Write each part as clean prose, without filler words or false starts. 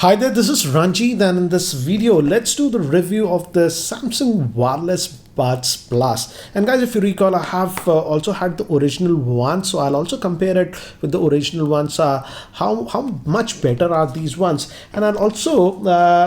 Hi there, this is Ranjit, and in this video, let's do the review of the Samsung Wireless Buds Plus. And guys, if you recall, I have also had the original one, so I'll also compare it with the original ones. How much better are these ones? And I'll also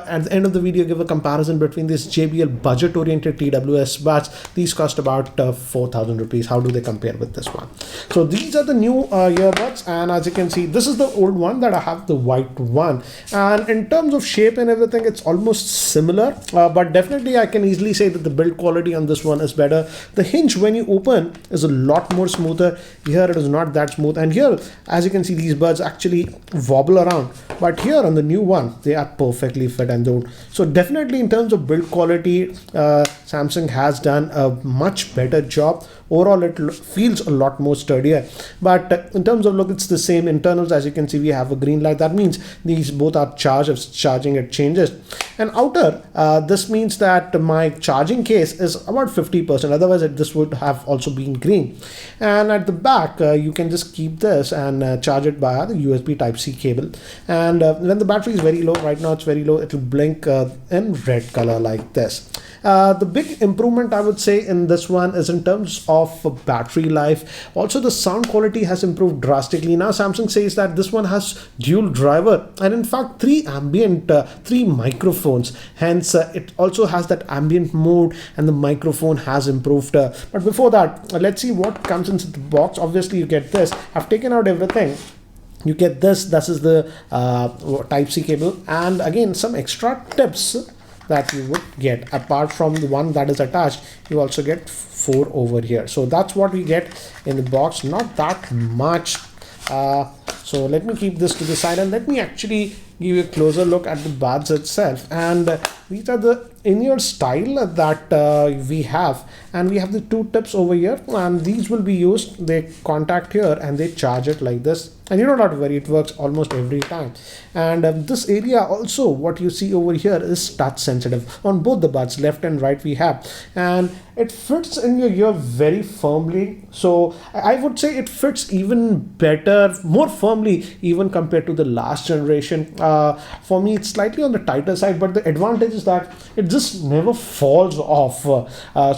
at the end of the video give a comparison between this JBL budget-oriented TWS buds. These cost about 4,000 rupees. How do they compare with this one? So these are the new earbuds, and as you can see, this is the old one that I have, the white one. And in terms of shape and everything, it's almost similar, but definitely I can easily say that the build quality on this one is better. The hinge when you open is a lot more smoother. Here it is not that smooth, and here as you can see, these buds actually wobble around, but here on the new one they are perfectly fit and don't. So definitely in terms of build quality, Samsung has done a much better job. Overall it feels a lot more sturdier, but in terms of look, it's the same internals. As you can see, we have a green light. That means these both are charged. If charging, it changes. And outer, this means that my charging case is about 50%, otherwise this would have also been green. And at the back, you can just keep this and charge it via the USB Type-C cable. And when the battery is very low, right now it's very low, it will blink in red color like this. The big improvement I would say in this one is in terms of battery life. Also the sound quality has improved drastically. Now Samsung says that this one has dual driver and in fact three microphones, hence it also has that ambient mode, and the microphone has improved. But before that, let's see what comes into the box. Obviously you get this. I've taken out everything. You get this is the Type-C cable, and again some extra tips that you would get. Apart from the one that is attached, you also get 4 over here. So that's what we get in the box, not that much. So let me keep this to the side and let me actually give you a closer look at the buds itself. And these are the in-ear style that we have, and we have the 2 tips over here, and these will be used. They contact here and they charge it like this, and you don't have to worry, it works almost every time. And this area also, what you see over here is touch sensitive on both the buds, left and right we have, and it fits in your ear very firmly. So I would say it fits even better, more firmly even compared to the last generation. For me it's slightly on the tighter side, but the advantage is that it just never falls off.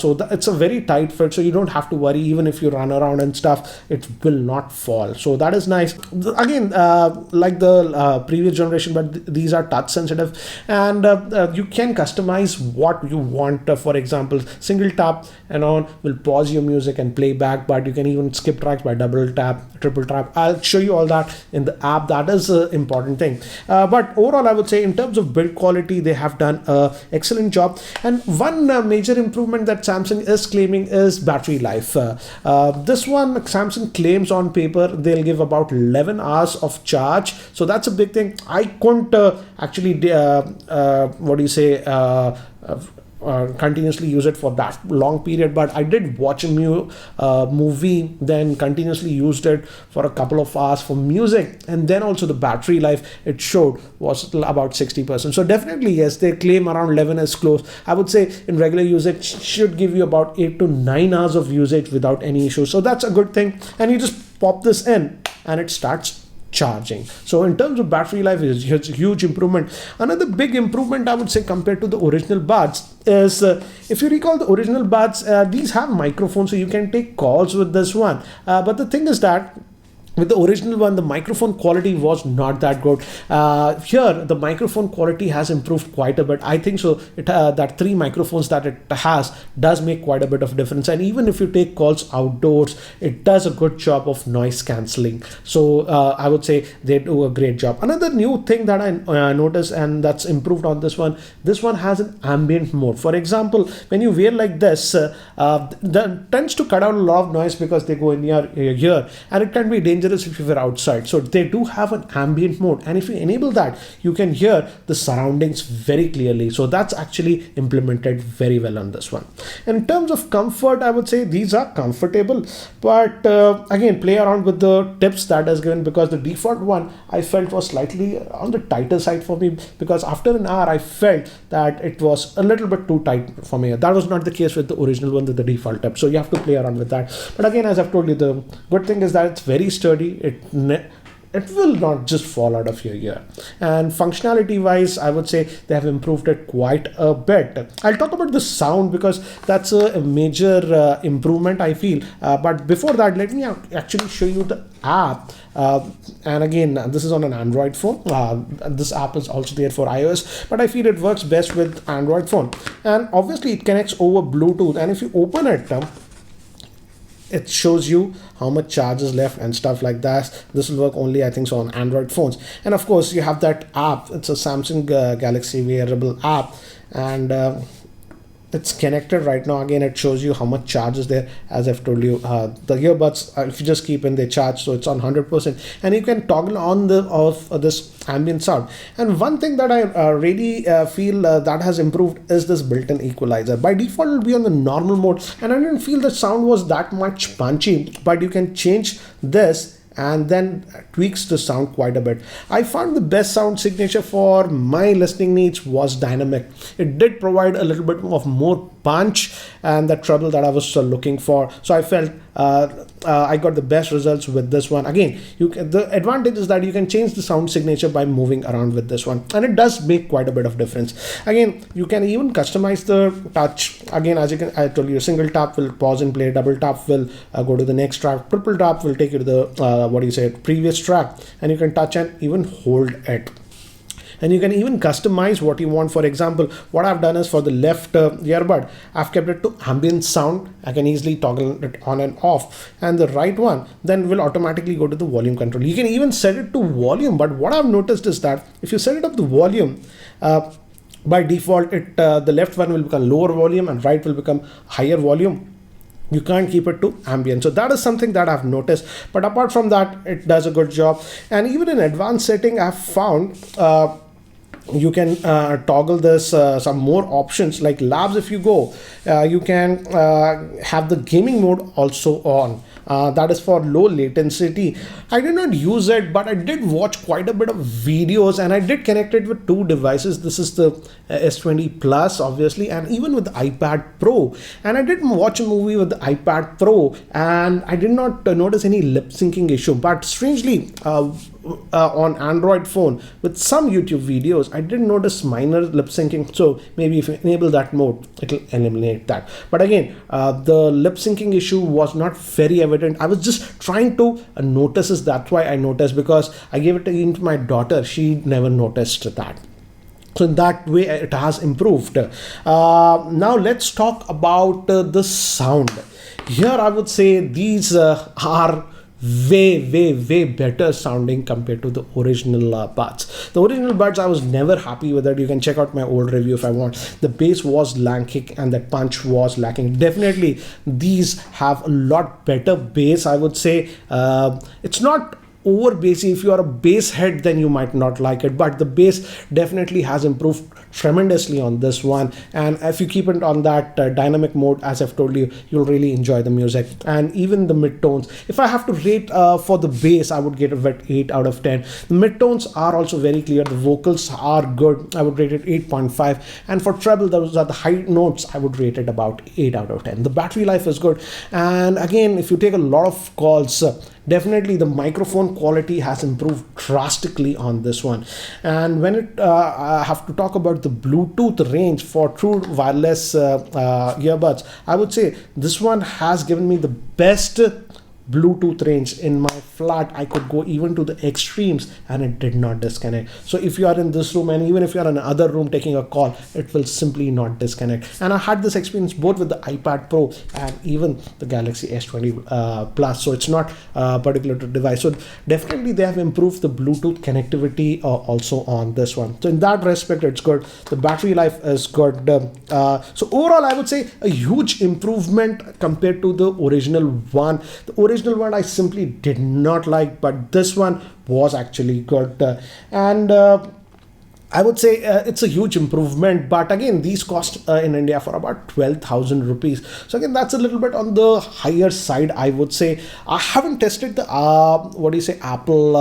So it's a very tight fit, so you don't have to worry. Even if you run around and stuff, it will not fall. So that is nice. Again, like the previous generation, but these are touch sensitive, and you can customize what you want. For example, single tap and on will pause your music and play back, but you can even skip tracks by double tap, triple tap. I'll show you all that in the app. That is an important thing. But overall I would say in terms of build quality, they have done an excellent job. And one major improvement that Samsung is claiming is battery life. This one Samsung claims on paper they'll give about 11 hours of charge, so that's a big thing. I couldn't actually continuously use it for that long period, but I did watch a movie, then continuously used it for a couple of hours for music, and then also the battery life it showed was about 60%. So definitely yes, they claim around 11 is close. I would say in regular usage should give you about 8 to 9 hours of usage without any issue, so that's a good thing. And you just pop this in and it starts charging. So in terms of battery life, is a huge improvement. Another big improvement I would say compared to the original buds is, if you recall the original buds, these have microphones, so you can take calls with this one. But the thing is that with the original one, the microphone quality was not that good. Here the microphone quality has improved quite a bit. I think so that 3 microphones that it has does make quite a bit of difference, and even if you take calls outdoors, it does a good job of noise cancelling. So I would say they do a great job. Another new thing that I noticed and that's improved on this one has an ambient mode. For example, when you wear like this, that tends to cut out a lot of noise because they go in your ear, and it can be dangerous if you were outside. So they do have an ambient mode, and if you enable that, you can hear the surroundings very clearly. So that's actually implemented very well on this one. In terms of comfort, I would say these are comfortable, but again, play around with the tips that is given, because the default one I felt was slightly on the tighter side for me, because after an hour I felt that it was a little bit too tight for me. That was not the case with the original one with the default tip, so you have to play around with that. But again, as I've told you, the good thing is that it's very sturdy. It it will not just fall out of your ear. And functionality wise, I would say they have improved it quite a bit. I'll talk about the sound because that's a major improvement I feel. But before that, let me actually show you the app. And again, this is on an Android phone. This app is also there for iOS, but I feel it works best with Android phone. And obviously it connects over Bluetooth, and if you open it, it shows you how much charge is left and stuff like that. This will work only, I think so, on Android phones. And of course you have that app. It's a Samsung Galaxy wearable app, and it's connected right now. Again, it shows you how much charge is there. As I've told you, the earbuds, if you just keep in, they charge, so it's on 100%, and you can toggle on the off this ambient sound. And one thing that I really feel that has improved is this built-in equalizer. By default it will be on the normal mode, and I didn't feel the sound was that much punchy, but you can change this and then tweaks the sound quite a bit. I found the best sound signature for my listening needs was dynamic. It did provide a little bit of more punch and the treble that I was looking for. So I felt I got the best results with this one. Again, the advantage is that you can change the sound signature by moving around with this one, and it does make quite a bit of difference. Again, you can even customize the touch. Again, as I told you, single tap will pause and play, double tap will go to the next track, triple tap will take you to the previous track, and you can touch and even hold it. And you can even customize what you want. For example, what I've done is for the left earbud, I've kept it to ambient sound. I can easily toggle it on and off, and the right one then will automatically go to the volume control. You can even set it to volume, but what I've noticed is that if you set it up the volume, by default the left one will become lower volume and right will become higher volume. You can't keep it to ambient. So that is something that I've noticed, but apart from that, it does a good job. And even in advanced setting, I've found you can toggle this some more options like labs. If you go, you can have the gaming mode also on. That is for low latency. I did not use it, but I did watch quite a bit of videos, and I did connect it with two devices. This is the S20 Plus, obviously, and even with the iPad Pro. And I did watch a movie with the iPad Pro, and I did not notice any lip syncing issue. But strangely, on Android phone with some YouTube videos, I did notice minor lip syncing. So maybe if you enable that mode, it will eliminate that. But again, the lip syncing issue was not very evident. I was just trying to notice it. That's why I noticed, because I gave it to my daughter. She never noticed that. So in that way, it has improved. Now let's talk about the sound. Here I would say these are way better sounding compared to the original buds. The original buds, I was never happy with it. You can check out my old review if I want. The bass was lacking and the punch was lacking. Definitely these have a lot better bass, I would say. It's not over bassy. If you are a bass head, then you might not like it, but the bass definitely has improved tremendously on this one. And if you keep it on that dynamic mode, as I've told you, you'll really enjoy the music. And even the mid-tones, if I have to rate for the bass, I would get it 8 out of 10. The mid-tones are also very clear. The vocals are good. I would rate it 8.5. And for treble, those are the high notes, I would rate it about 8 out of 10. The battery life is good. And again, if you take a lot of calls, definitely the microphone quality has improved drastically on this one. And when I have to talk about the Bluetooth range for true wireless earbuds, I would say this one has given me the best Bluetooth range. In my flat, I could go even to the extremes and it did not disconnect. So if you are in this room, and even if you are in another room taking a call, it will simply not disconnect. And I had this experience both with the iPad Pro and even the Galaxy S20 Plus. So it's not particular to device. So definitely they have improved the Bluetooth connectivity also on this one. So in that respect, it's good. The battery life is good. So overall, I would say a huge improvement compared to the original one. The original one I simply did not like, but this one was actually good. And I would say it's a huge improvement, but again, these cost in India for about 12,000 rupees. So again, that's a little bit on the higher side, I would say. I haven't tested the what do you say, Apple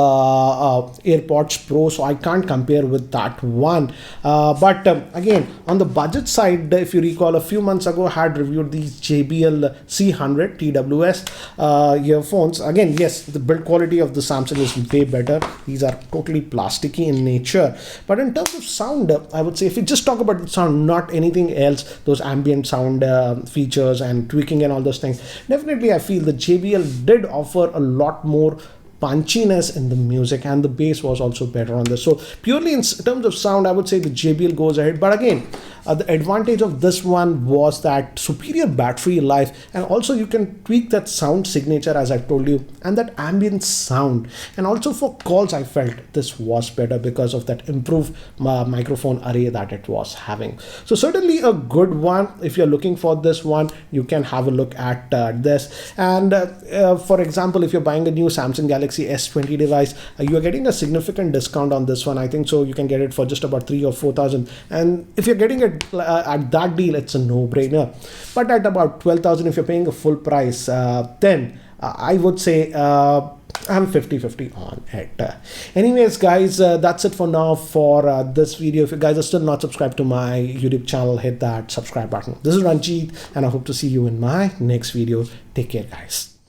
AirPods Pro, so I can't compare with that one. But again, on the budget side, if you recall, a few months ago, I had reviewed these JBL C100 TWS earphones. Again, yes, the build quality of the Samsung is way better. These are totally plasticky in nature, but in terms of sound, I would say, if you just talk about the sound, not anything else, those ambient sound features and tweaking and all those things, definitely I feel the JBL did offer a lot more punchiness in the music, and the bass was also better on this. So purely in terms of sound, I would say the JBL goes ahead. But again, the advantage of this one was that superior battery life, and also you can tweak that sound signature, as I told you, and that ambient sound. And also for calls, I felt this was better because of that improved microphone array that it was having. So certainly a good one. If you're looking for this one, you can have a look at this. And for example, if you're buying a new Samsung Galaxy S20 device, you are getting a significant discount on this one. I think so you can get it for just about 3,000 or 4,000, and if you're getting it at that deal, it's a no-brainer. But at about 12,000, if you're paying a full price, then I would say I'm 50-50 on it. Anyways, guys, that's it for now for this video. If you guys are still not subscribed to my YouTube channel, hit that subscribe button. This is Ranjit, and I hope to see you in my next video. Take care, guys.